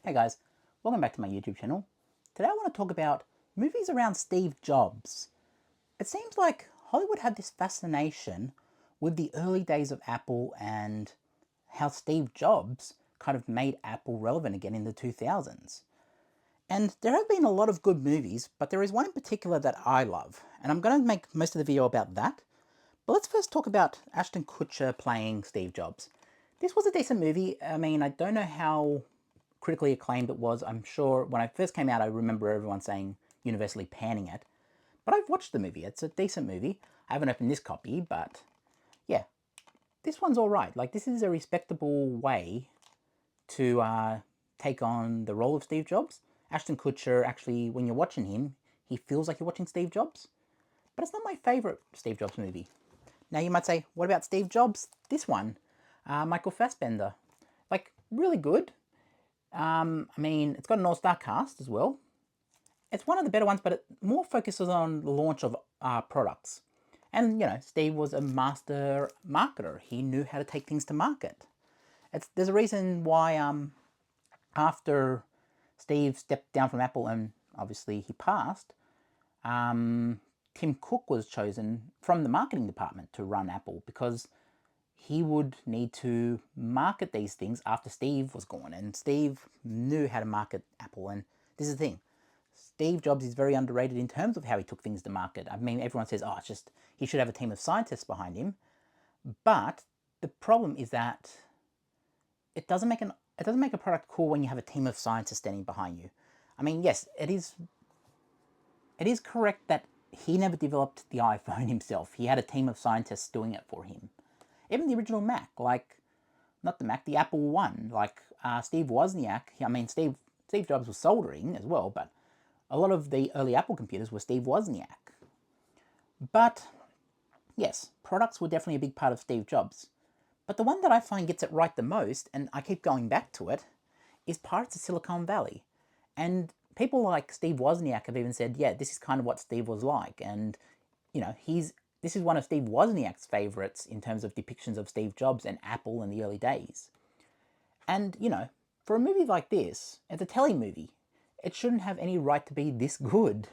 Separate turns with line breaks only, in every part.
Hey guys, welcome back to my YouTube channel. Today I want to talk about movies around Steve Jobs. It seems like Hollywood had this fascination with the early days of Apple and how Steve Jobs kind of made Apple relevant again in the 2000s. And there have been a lot of good movies, but there is one in particular that I love, and I'm going to make most of the video about that. But let's first talk about Ashton Kutcher playing Steve Jobs. This was a decent movie. I mean, I don't know how critically acclaimed it was. I'm sure when it first came out, I remember everyone saying universally panning it. But I've watched the movie. It's a decent movie. I haven't opened this copy, but yeah, this one's all right. Like, this is a respectable way to take on the role of Steve Jobs. Ashton Kutcher, actually, when you're watching him, he feels like you're watching Steve Jobs. But it's not my favorite Steve Jobs movie. Now you might say, what about Steve Jobs? This one, Michael Fassbender. Like, really good. I mean, it's got an all-star cast as well. It's one of the better ones, but it more focuses on the launch of products. And, you know, Steve was a master marketer. He knew how to take things to market. There's a reason why after Steve stepped down from Apple and obviously he passed, Tim Cook was chosen from the marketing department to run Apple because he would need to market these things after Steve was gone. And Steve knew how to market Apple. And this is the thing. Steve Jobs is very underrated in terms of how he took things to market. I mean, everyone says, oh, it's just, he should have a team of scientists behind him. But the problem is that it doesn't make a product cool when you have a team of scientists standing behind you. I mean, yes, it is correct that he never developed the iPhone himself. He had a team of scientists doing it for him. Even the original Mac, like, not the Mac, the Apple One, like Steve Wozniak. I mean, Steve Jobs was soldering as well, but a lot of the early Apple computers were Steve Wozniak. But yes, products were definitely a big part of Steve Jobs. But the one that I find gets it right the most, and I keep going back to it, is Pirates of Silicon Valley. And people like Steve Wozniak have even said, yeah, this is kind of what Steve was like. And, you know, this is one of Steve Wozniak's favorites in terms of depictions of Steve Jobs and Apple in the early days. And, you know, for a movie like this, it's a telly movie. It shouldn't have any right to be this good.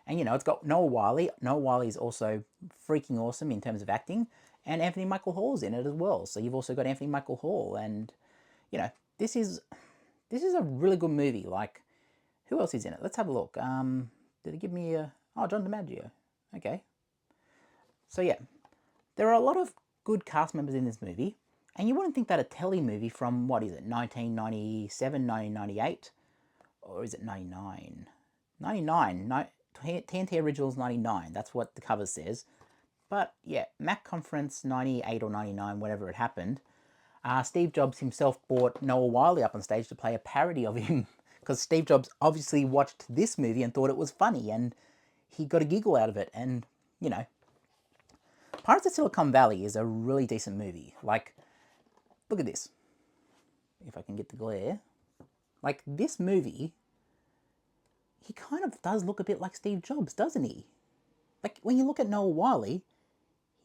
And, you know, it's got Noah Wyle. Noah Wyle is also freaking awesome in terms of acting. And Anthony Michael Hall's in it as well. So you've also got Anthony Michael Hall. And, you know, this is a really good movie. Like, who else is in it? Let's have a look. Did it give me a... Oh, John DiMaggio. Okay. So yeah, there are a lot of good cast members in this movie, and you wouldn't think that a telly movie from, what is it, 1997, 1998? Or is it 99? 99. TNT Originals 99, that's what the cover says. But yeah, Mac Conference 98 or 99, whenever it happened. Steve Jobs himself brought Noah Wyle up on stage to play a parody of him, because Steve Jobs obviously watched this movie and thought it was funny, and he got a giggle out of it, and, you know, Pirates of Silicon Valley is a really decent movie. Like, look at this. If I can get the glare. Like, this movie, he kind of does look a bit like Steve Jobs, doesn't he? Like, when you look at Noah Wyle,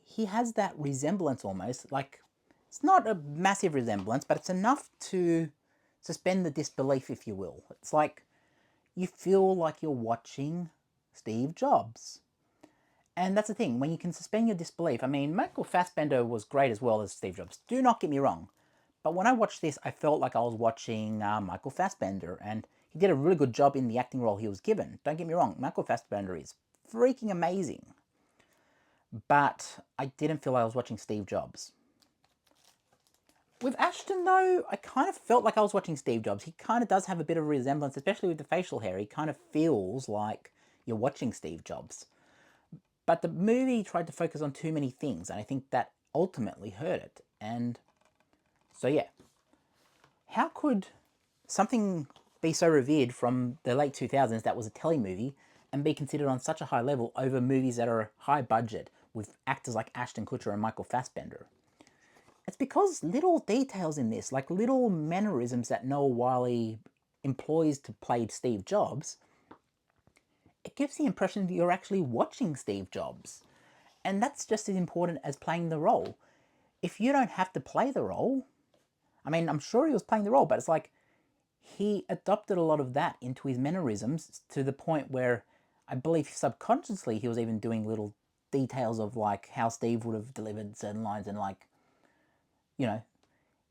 he has that resemblance almost. Like, it's not a massive resemblance, but it's enough to suspend the disbelief, if you will. It's like, you feel like you're watching Steve Jobs. And that's the thing, when you can suspend your disbelief. I mean, Michael Fassbender was great as well as Steve Jobs. Do not get me wrong. But when I watched this, I felt like I was watching Michael Fassbender. And he did a really good job in the acting role he was given. Don't get me wrong, Michael Fassbender is freaking amazing. But I didn't feel like I was watching Steve Jobs. With Ashton, though, I kind of felt like I was watching Steve Jobs. He kind of does have a bit of a resemblance, especially with the facial hair. He kind of feels like you're watching Steve Jobs. But the movie tried to focus on too many things, and I think that ultimately hurt it. And so, yeah. How could something be so revered from the late 2000s that was a telly movie and be considered on such a high level over movies that are high budget with actors like Ashton Kutcher and Michael Fassbender? It's because little details in this, like little mannerisms that Noah Wyle employs to play Steve Jobs, it gives the impression that you're actually watching Steve Jobs. And that's just as important as playing the role. If you don't have to play the role, I mean, I'm sure he was playing the role, but it's like, he adopted a lot of that into his mannerisms to the point where I believe subconsciously he was even doing little details of like how Steve would have delivered certain lines, and like, you know,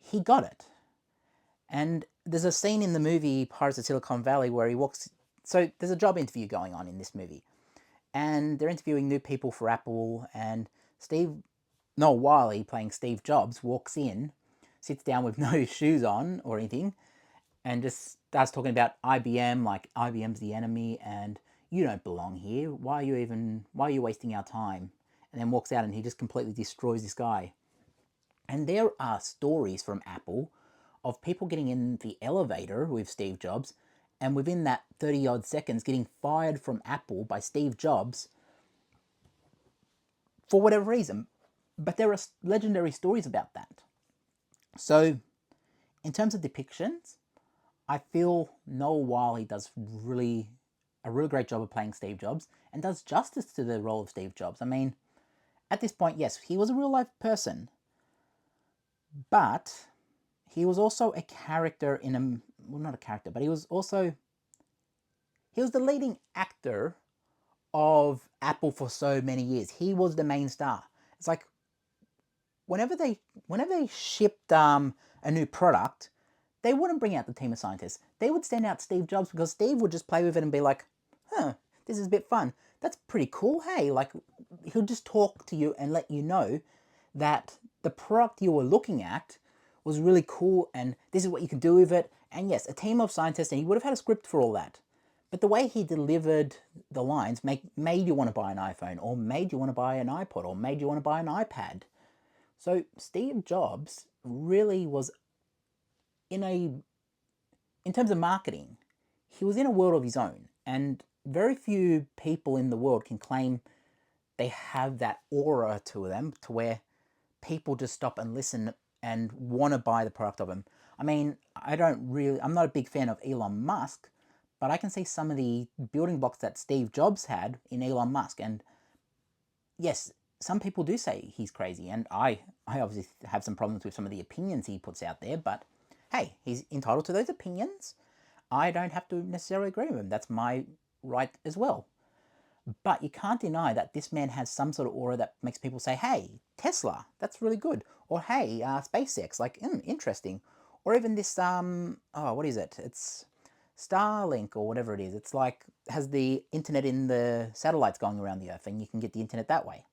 he got it. And there's a scene in the movie Pirates of Silicon Valley where he walks. So there's a job interview going on in this movie, and they're interviewing new people for Apple. And Noel Wiley, playing Steve Jobs, walks in, sits down with no shoes on or anything, and just starts talking about IBM, like IBM's the enemy, and you don't belong here. Why are you wasting our time? And then walks out, and he just completely destroys this guy. And there are stories from Apple of people getting in the elevator with Steve Jobs, and within that 30 odd seconds getting fired from Apple by Steve Jobs for whatever reason. But there are legendary stories about that. So, in terms of depictions, I feel Noel Wiley does a really great job of playing Steve Jobs and does justice to the role of Steve Jobs. I mean, at this point, yes, he was a real life person, but he was also a character in a, well, not a character, but he was the leading actor of Apple for so many years. He was the main star. It's like whenever they shipped a new product, they wouldn't bring out the team of scientists. They would send out Steve Jobs because Steve would just play with it and be like, huh, this is a bit fun. That's pretty cool. Hey, like, he'll just talk to you and let you know that the product you were looking at was really cool and this is what you can do with it. And yes, a team of scientists, and he would have had a script for all that. But the way he delivered the lines made you want to buy an iPhone, or made you want to buy an iPod, or made you want to buy an iPad. So Steve Jobs really was in terms of marketing, he was in a world of his own. And very few people in the world can claim they have that aura to them to where people just stop and listen and want to buy the product of him. I mean, I'm not a big fan of Elon Musk, but I can see some of the building blocks that Steve Jobs had in Elon Musk. And yes, some people do say he's crazy, and I obviously have some problems with some of the opinions he puts out there, but hey, he's entitled to those opinions. I don't have to necessarily agree with him. That's my right as well. But you can't deny that this man has some sort of aura that makes people say, hey, Tesla, that's really good. Or hey, SpaceX, like, interesting. Or even this, what is it? It's Starlink or whatever it is. It's like, has the internet in the satellites going around the Earth, and you can get the internet that way.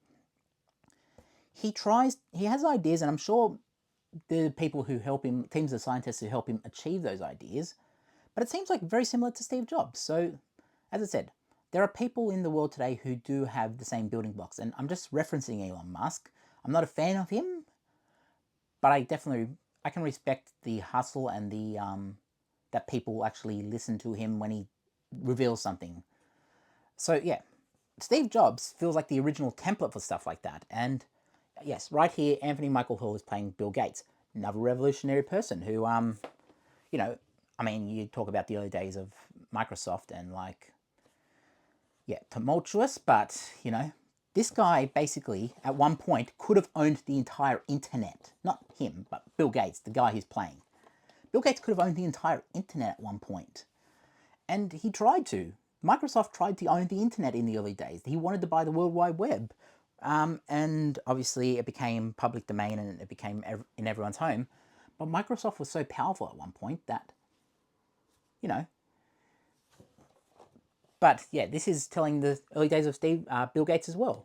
He has ideas, and I'm sure the people who help him, teams of scientists who help him achieve those ideas, but it seems like very similar to Steve Jobs. So, as I said, there are people in the world today who do have the same building blocks, and I'm just referencing Elon Musk. I'm not a fan of him, but I can respect the hustle and the that people actually listen to him when he reveals something. So yeah, Steve Jobs feels like the original template for stuff like that. And yes, right here, Anthony Michael Hall is playing Bill Gates, another revolutionary person who, you know, I mean, you talk about the early days of Microsoft and like, yeah, tumultuous, but, you know, this guy basically at one point could have owned the entire internet. Not him, but Bill Gates, the guy who's playing. Bill Gates could have owned the entire internet at one point. And he tried to. Microsoft tried to own the internet in the early days. He wanted to buy the World Wide Web. And obviously it became public domain and it became in everyone's home. But Microsoft was so powerful at one point that, you know. But yeah, this is telling the early days of Bill Gates as well.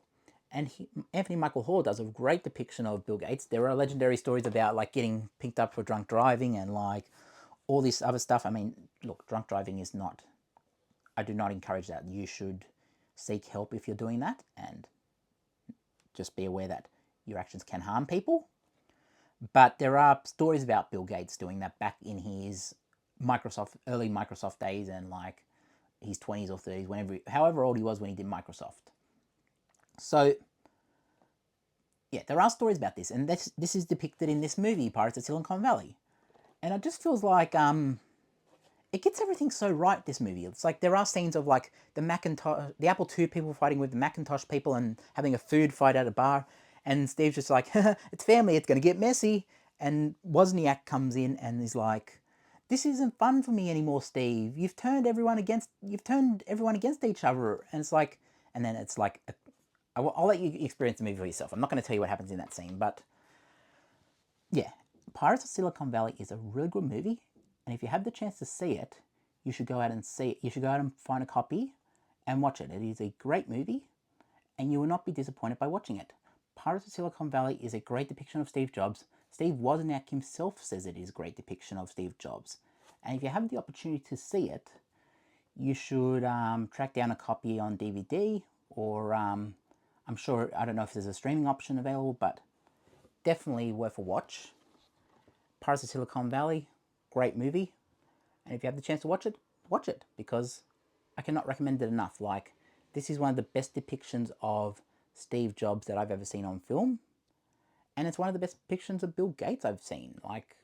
And Anthony Michael Hall does a great depiction of Bill Gates. There are legendary stories about like getting picked up for drunk driving and like all this other stuff. I mean, look, drunk driving is not, I do not encourage that. You should seek help if you're doing that, and just be aware that your actions can harm people. But there are stories about Bill Gates doing that back in his early Microsoft days, and like his 20s or 30s, however old he was when he did Microsoft. So, yeah, there are stories about this, and this is depicted in this movie, Pirates of Silicon Valley. And it just feels like it gets everything so right, this movie. It's like there are scenes of like the Apple II people fighting with the Macintosh people and having a food fight at a bar, and Steve's just like, it's family, it's going to get messy. And Wozniak comes in and is like, this isn't fun for me anymore, Steve. You've turned everyone against each other, and it's like, and then it's like, I'll let you experience the movie for yourself. I'm not going to tell you what happens in that scene, but yeah, Pirates of Silicon Valley is a really good movie, and if you have the chance to see it, you should go out and see it. You should go out and find a copy and watch it. It is a great movie, and you will not be disappointed by watching it. Pirates of Silicon Valley is a great depiction of Steve Jobs. Steve Wozniak himself says it is a great depiction of Steve Jobs. And if you have the opportunity to see it, you should track down a copy on DVD, or I'm sure, I don't know if there's a streaming option available, but definitely worth a watch. Pirates of Silicon Valley, great movie. And if you have the chance to watch it, because I cannot recommend it enough. Like, this is one of the best depictions of Steve Jobs that I've ever seen on film. And it's one of the best depictions of Bill Gates I've seen. Like,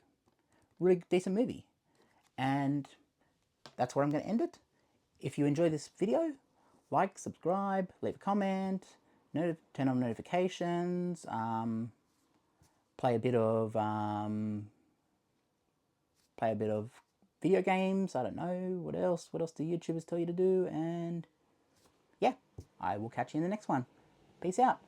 really decent movie. And that's where I'm going to end it. If you enjoy this video, like, subscribe, leave a comment, turn on notifications, play a bit of video games. I don't know, what else do YouTubers tell you to do? And yeah, I will catch you in the next one. Peace out.